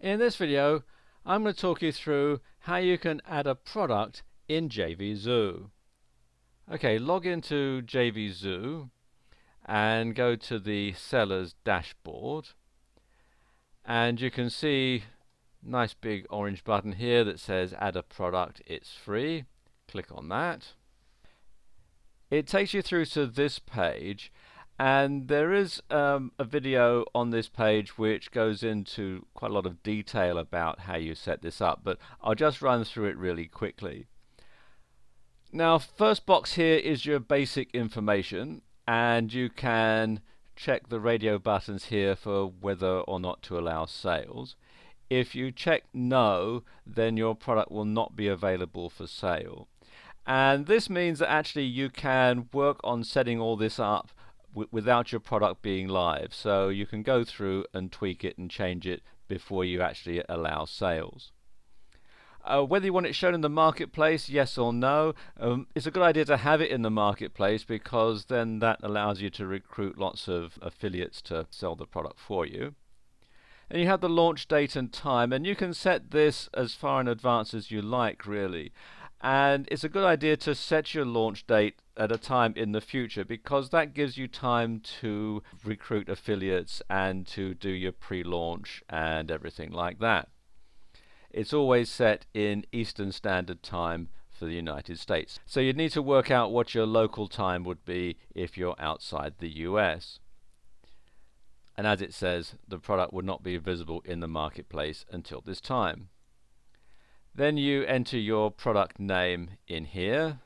In this video, I'm going to talk you through how you can add a product in JVZoo. Okay, log into JVZoo and go to the seller's dashboard, and you can see nice big orange button here that says add a product, it's free. Click on that. It takes you through to this page, and there is a video on this page which goes into quite a lot of detail about how you set this up, but I'll just run through it really quickly. Now, first box here is your basic information, and you can check the radio buttons here for whether or not to allow sales. If you check no, then your product will not be available for sale. And this means that actually you can work on setting all this up without your product being live. So you can go through and tweak it and change it before you actually allow sales. Whether you want it shown in the marketplace, yes or no, it's a good idea to have it in the marketplace, because then that allows you to recruit lots of affiliates to sell the product for you. And you have the launch date and time, and you can set this as far in advance as you like, really. And it's a good idea to set your launch date at a time in the future, because that gives you time to recruit affiliates and to do your pre-launch and everything like that. It's always set in Eastern Standard Time for the United States. So you'd need to work out what your local time would be if you're outside the US. And as it says, the product would not be visible in the marketplace until this time. Then you enter your product name in here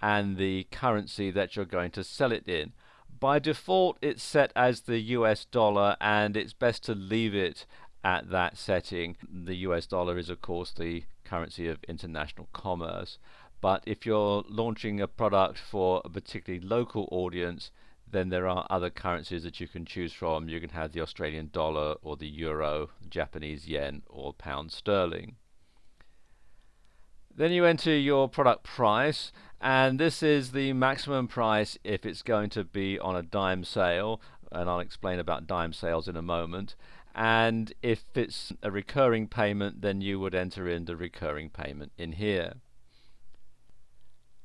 and the currency that you're going to sell it in. By default, it's set as the US dollar, and it's best to leave it at that setting. The US dollar is, of course, the currency of international commerce. But if you're launching a product for a particularly local audience, then there are other currencies that you can choose from. You can have the Australian dollar or the euro, Japanese yen, or pound sterling. Then you enter your product price, and this is the maximum price if it's going to be on a dime sale, and I'll explain about dime sales in a moment. And if it's a recurring payment, then you would enter in the recurring payment in here.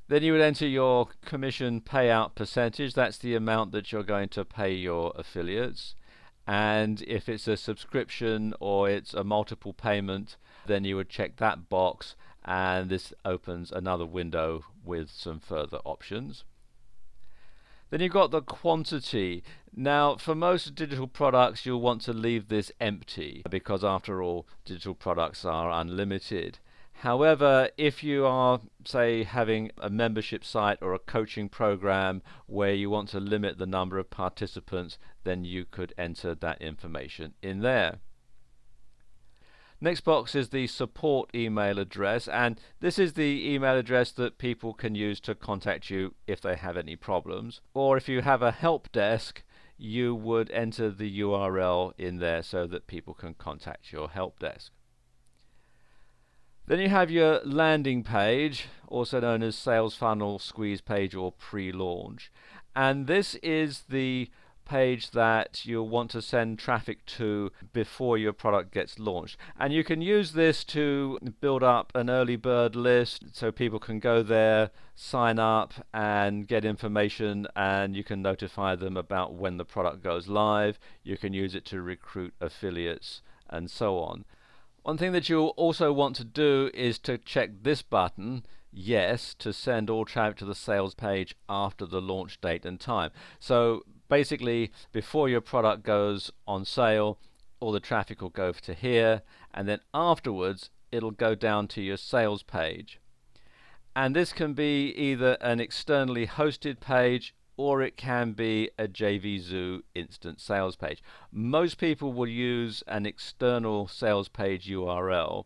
Then you would enter your commission payout percentage. That's the amount that you're going to pay your affiliates. And if it's a subscription or it's a multiple payment, then you would check that box, and this opens another window with some further options. Then you've got the quantity. Now, for most digital products, you'll want to leave this empty, because after all, digital products are unlimited. However, if you are, say, having a membership site or a coaching program where you want to limit the number of participants, then you could enter that information in there. Next box is the support email address, and this is the email address that people can use to contact you if they have any problems. Or if you have a help desk, you would enter the URL in there so that people can contact your help desk. Then you have your landing page, also known as sales funnel, squeeze page, or pre-launch. And this is the page that you'll want to send traffic to before your product gets launched. And you can use this to build up an early bird list, so people can go there, sign up, and get information, and you can notify them about when the product goes live. You can use it to recruit affiliates and so on. One thing that you'll also want to do is to check this button, yes, to send all traffic to the sales page after the launch date and time. So basically, before your product goes on sale, all the traffic will go to here, and then afterwards it'll go down to your sales page. And this can be either an externally hosted page, or it can be a JVZoo instant sales page. Most people will use an external sales page URL,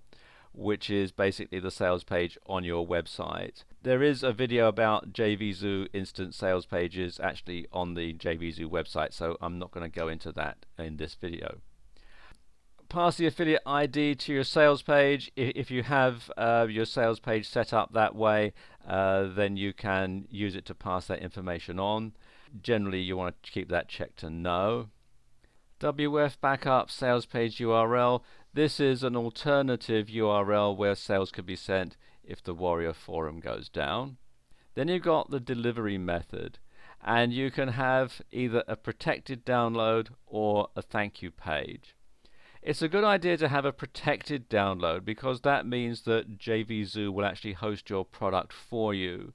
which is basically the sales page on your website. There is a video about JVZoo instant sales pages actually on the JVZoo website, so I'm not going to go into that in this video. Pass the affiliate ID to your sales page. If you have your sales page set up that way, then you can use it to pass that information on. Generally, you want to keep that checked to no. WF backup sales page URL. This is an alternative URL where sales could be sent if the Warrior Forum goes down. Then you've got the delivery method, and you can have either a protected download or a thank you page. It's a good idea to have a protected download because that means that JVZoo will actually host your product for you.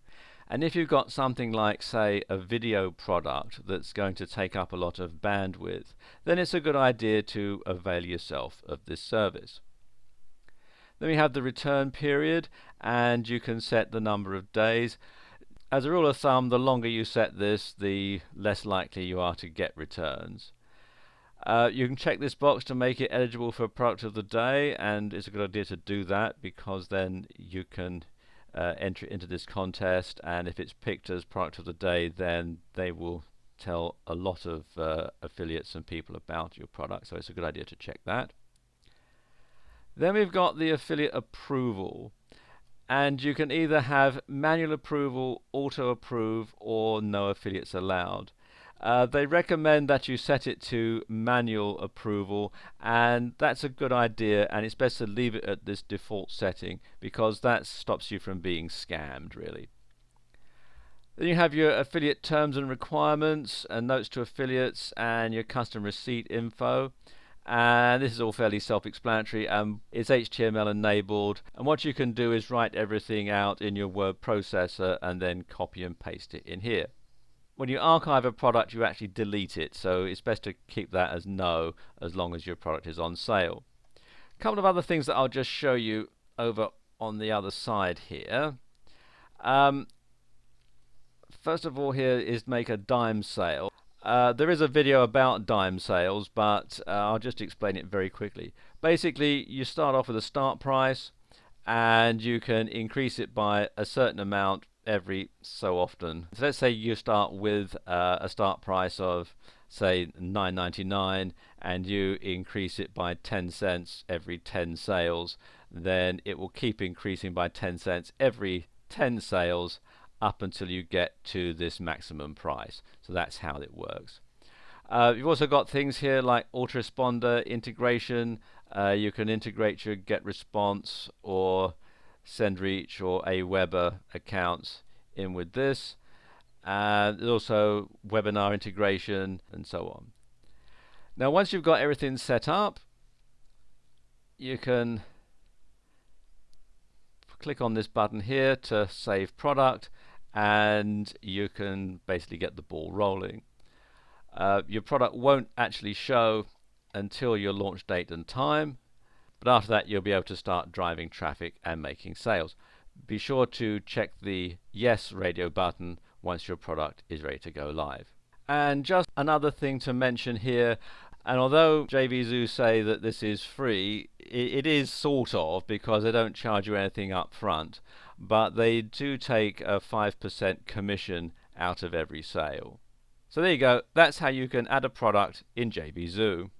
And if you've got something like, say, a video product that's going to take up a lot of bandwidth, then it's a good idea to avail yourself of this service. Then we have the return period, and you can set the number of days. As a rule of thumb, the longer you set this, the less likely you are to get returns. You can check this box to make it eligible for product of the day, and it's a good idea to do that because then you can enter it into this contest, and if it's picked as product of the day, then they will tell a lot of affiliates and people about your product, so it's a good idea to check that. Then we've got the affiliate approval, and you can either have manual approval, auto approve, or no affiliates allowed. They recommend that you set it to manual approval, and that's a good idea, and it's best to leave it at this default setting because that stops you from being scammed, really. Then you have your affiliate terms and requirements and notes to affiliates and your custom receipt info. And this is all fairly self-explanatory. It's HTML enabled, and what you can do is write everything out in your word processor and then copy and paste it in here. When you archive a product, you actually delete it, so it's best to keep that as no as long as your product is on sale. A couple of other things that I'll just show you over on the other side here. First of all, here is make a dime sale. There is a video about dime sales, but I'll just explain it very quickly. Basically, you start off with a start price, and you can increase it by a certain amount every so often. So let's say you start with a start price of, say, $9.99, and you increase it by 10 cents every 10 sales. Then it will keep increasing by 10 cents every 10 sales up until you get to this maximum price. So that's how it works. You've also got things here like autoresponder integration. You can integrate your GetResponse or SendReach or Aweber accounts in with this. There's also webinar integration and so on. Now once you've got everything set up, you can click on this button here to save product, and you can basically get the ball rolling. Your product won't actually show until your launch date and time, but after that you'll be able to start driving traffic and making sales. Be sure to check the yes radio button once your product is ready to go live. And just another thing to mention here, and although JVZoo say that this is free, it is sort of, because they don't charge you anything up front, but they do take a 5% commission out of every sale. So there you go, that's how you can add a product in JVZoo.